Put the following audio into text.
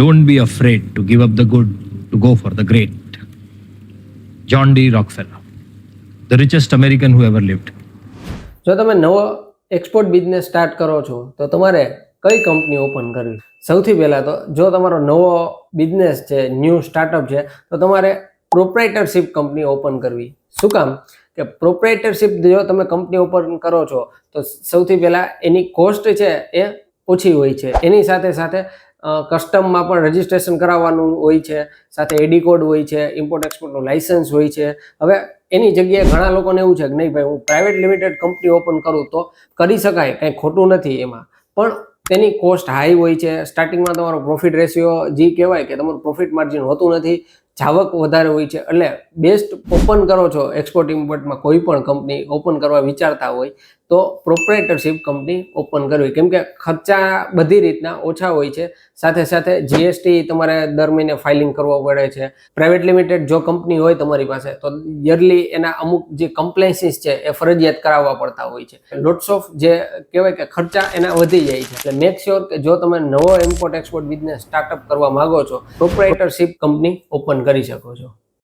Don't be afraid to give up the good to go for the great. John D. Rockefeller, the richest American who ever lived. જો તમે નવો export business start કરો છો તો તમારે કઈ company open કરવી? સૌથી પહેલા તો જો તમારો નવો બિઝનેસ છે, ન્યૂ સ્ટાર્ટઅપ છે, તો તમારે પ્રોપ્રાઇટરશિપ કંપની ઓપન કરવી. શું કામ? કે પ્રોપ્રાઇટરશિપ જો તમે કંપની ઓપન કરો છો તો સૌથી પહેલા એની કોસ્ટ છે એ ઓછી હોય છે. એની સાથે સાથે કસ્ટમમાં પણ રજિસ્ટ્રેશન કરાવવાનું હોય છે, સાથે એડી કોડ હોય છે, ઇમ્પોર્ટ એક્સપોર્ટનું લાયસન્સ હોય છે. હવે એની જગ્યાએ ઘણા લોકોને એવું છે કે નહીં ભાઈ, હું પ્રાઇવેટ લિમિટેડ કંપની ઓપન કરું તો કરી શકાય, કંઈ ખોટું નથી એમાં, પણ તેની કોસ્ટ હાઈ હોય છે. સ્ટાર્ટિંગમાં તમારો પ્રોફિટ રેશિયો જે કહેવાય કે તમારું પ્રોફિટ માર્જિન હોતું નથી, જાવક વધારે હોય છે. એટલે બેસ્ટ ઓપન કરો છો એક્સપોર્ટ ઇમ્પોર્ટમાં કોઈ પણ કંપની ઓપન કરવા વિચારતા હોય તો પ્રોપ્રાઇટરશિપ કંપની ઓપન કરવી, કેમ કે ખર્ચા બધી રીતના ઓછા હોય છે. સાથે સાથે જીએસટી તમારે દર મહિને ફાઇલિંગ કરવો પડે છે. પ્રાઇવેટ લિમિટેડ જો કંપની હોય તમારી પાસે તો યરલી એના અમુક જે કમ્પ્લાયન્સીસ છે એ ફરજિયાત કરાવવા પડતા હોય છે. લોટ્સ ઓફ જે કહેવાય કે ખર્ચા એના વધી જાય છે. એટલે મેક શ્યોર કે જો તમે નવો ઇમ્પોર્ટ એક્સપોર્ટ બિઝનેસ સ્ટાર્ટઅપ કરવા માંગો છો, પ્રોપ્રાઇટરશિપ કંપની ઓપન કરી શકો છો.